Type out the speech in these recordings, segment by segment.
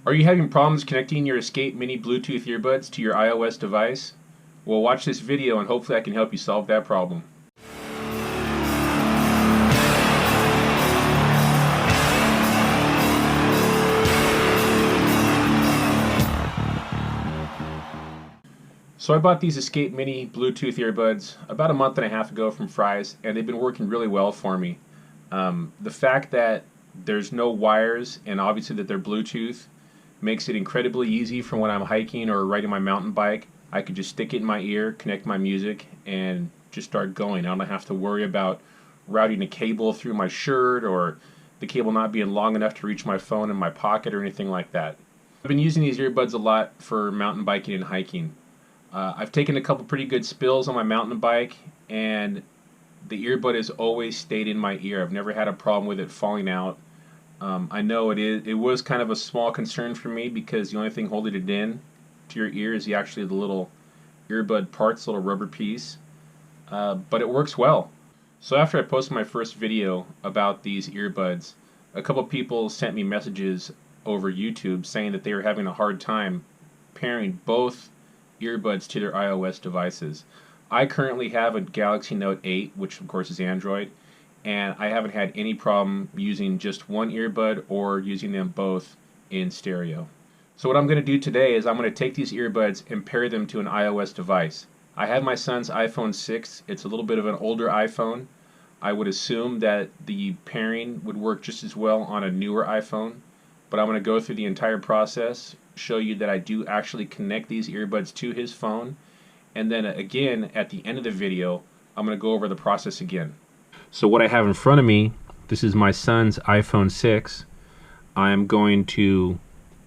Are you having problems connecting your Escape Mini Bluetooth earbuds to your iOS device? Well, watch this video and hopefully I can help you solve that problem. So I bought these Escape Mini Bluetooth earbuds about a month and a half ago from Fry's, and they've been working really well for me. The fact that there's no wires and obviously that they're Bluetooth makes it incredibly easy for when I'm hiking or riding my mountain bike. I could just stick it in my ear, connect my music, and just start going. I don't have to worry about routing a cable through my shirt or the cable not being long enough to reach my phone in my pocket or anything like that. I've been using these earbuds a lot for mountain biking and hiking. I've taken a couple pretty good spills on my mountain bike, and the earbud has always stayed in my ear. I've never had a problem with it falling out. I know it was kind of a small concern for me because the only thing holding it in to your ear is actually the little earbud parts, little rubber piece. But it works well. So after I posted my first video about these earbuds, a couple people sent me messages over YouTube saying that they were having a hard time pairing both earbuds to their iOS devices. I currently have a Galaxy Note 8, which of course is Android, and I haven't had any problem using just one earbud or using them both in stereo. So what I'm going to do today is I'm going to take these earbuds and pair them to an iOS device. I have my son's iPhone 6. It's a little bit of an older iPhone. I would assume that the pairing would work just as well on a newer iPhone, but I'm going to go through the entire process, show you that I do actually connect these earbuds to his phone, and then again at the end of the video I'm going to go over the process again. So what I have in front of me, this is my son's iPhone 6. I'm going to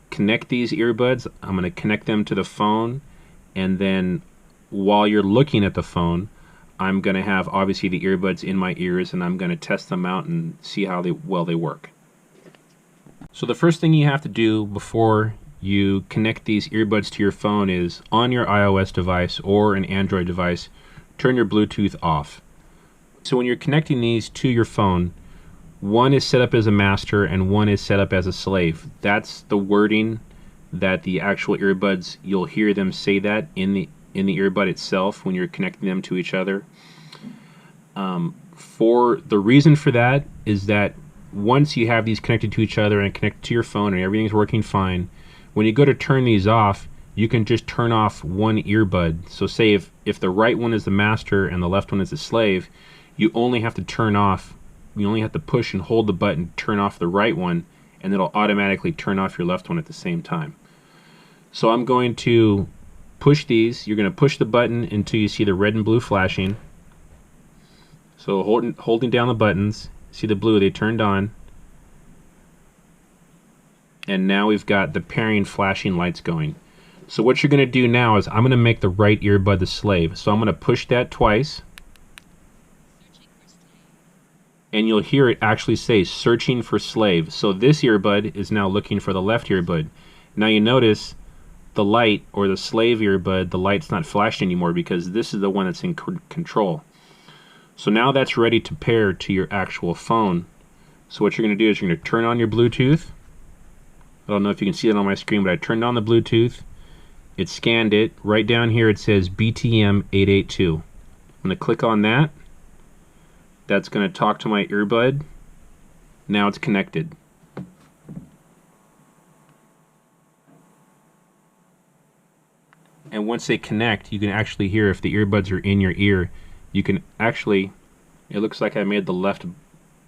connect these earbuds. I'm going to connect them to the phone, and then while you're looking at the phone I'm going to have obviously the earbuds in my ears, and I'm going to test them out and see how well they work. So the first thing you have to do before you connect these earbuds to your phone is, on your iOS device or an Android device, turn your Bluetooth off. So when you're connecting these to your phone, one is set up as a master and one is set up as a slave. That's the wording that the actual earbuds, you'll hear them say that in the earbud itself when you're connecting them to each other. For the reason for that is that once you have these connected to each other and connected to your phone and everything's working fine, when you go to turn these off, you can just turn off one earbud. So say if the right one is the master and the left one is the slave, you only have to push and hold the button to turn off the right one, and it'll automatically turn off your left one at the same time. So I'm going to push these. You're going to push the button until you see the red and blue flashing. So holding down the buttons, see the blue, they turned on. And now we've got the pairing flashing lights going. So what you're going to do now is I'm going to make the right earbud the slave. So I'm going to push that twice. And you'll hear it actually say searching for slave. So this earbud is now looking for the left earbud. Now you notice the light, or the slave earbud, the light's not flashing anymore because this is the one that's in control. So now that's ready to pair to your actual phone. So what you're going to do is you're going to turn on your Bluetooth. I don't know if you can see that on my screen, but I turned on the Bluetooth. It scanned it. Right down here it says BTM 882. I'm going to click on that. That's going to talk to my earbud. Now it's connected. And once they connect, you can actually hear if the earbuds are in your ear. You can actually, it looks like I made the left,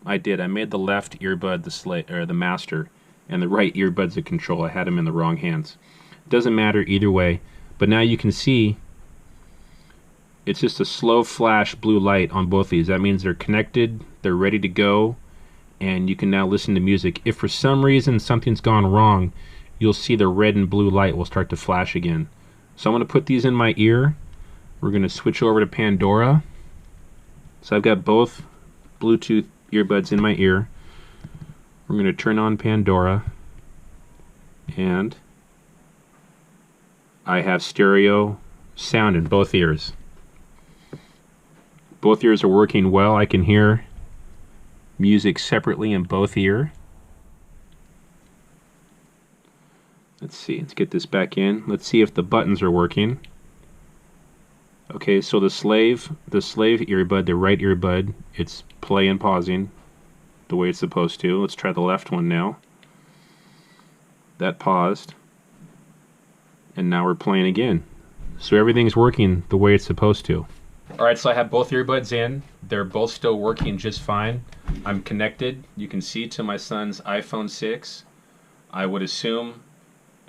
I made the left earbud the master, and the right earbud's the control. I had them in the wrong hands. Doesn't matter either way, but now you can see it's just a slow flash blue light on both these. That means they're connected, they're ready to go, and you can now listen to music. If for some reason something's gone wrong, you'll see the red and blue light will start to flash again. So I'm going to put these in my ear. We're going to switch over to Pandora. So I've got both Bluetooth earbuds in my ear. We're going to turn on Pandora, and I have stereo sound in both ears. Both ears are working well. I can hear music separately in both ears. Let's see, let's get this back in. Let's see if the buttons are working. Okay, so the slave earbud, the right earbud, it's play and pausing the way it's supposed to. Let's try the left one now. That paused. And now we're playing again. So everything's working the way it's supposed to. Alright, so I have both earbuds in. They're both still working just fine. I'm connected, you can see, to my son's iPhone 6. I would assume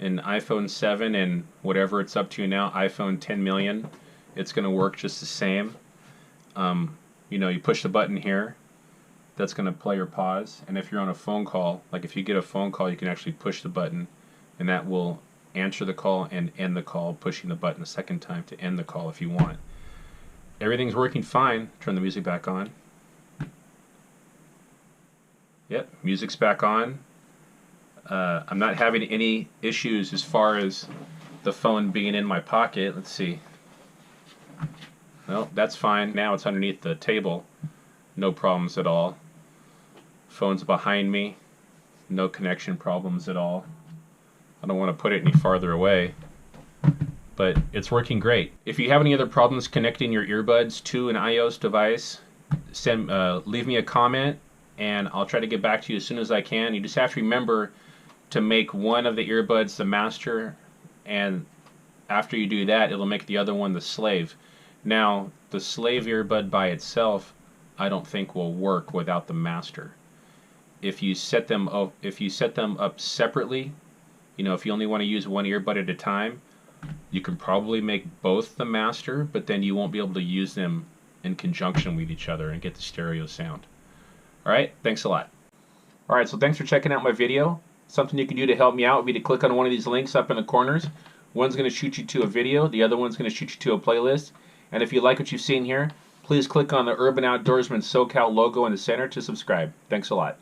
an iPhone 7 and whatever it's up to now, iPhone 10 million, it's going to work just the same. You know, you push the button here, that's going to play or pause. And if you're on a phone call, like if you get a phone call, you can actually push the button and that will answer the call and end the call, pushing the button a second time to end the call if you want. Everything's working fine. Turn the music back on. Yep, music's back on. I'm not having any issues as far as the phone being in my pocket. Let's see. Well, that's fine. Now it's underneath the table. No problems at all. Phone's behind me. No connection problems at all. I don't want to put it any farther away, but it's working great. If you have any other problems connecting your earbuds to an iOS device, leave me a comment and I'll try to get back to you as soon as I can. You just have to remember to make one of the earbuds the master, and after you do that, it'll make the other one the slave. Now, the slave earbud by itself, I don't think will work without the master. If you set them up separately, you know, if you only want to use one earbud at a time, you can probably make both the master, but then you won't be able to use them in conjunction with each other and get the stereo sound. Alright, thanks a lot. Alright, so thanks for checking out my video. Something you can do to help me out would be to click on one of these links up in the corners. One's going to shoot you to a video, the other one's going to shoot you to a playlist. And if you like what you've seen here, please click on the Urban Outdoorsman SoCal logo in the center to subscribe. Thanks a lot.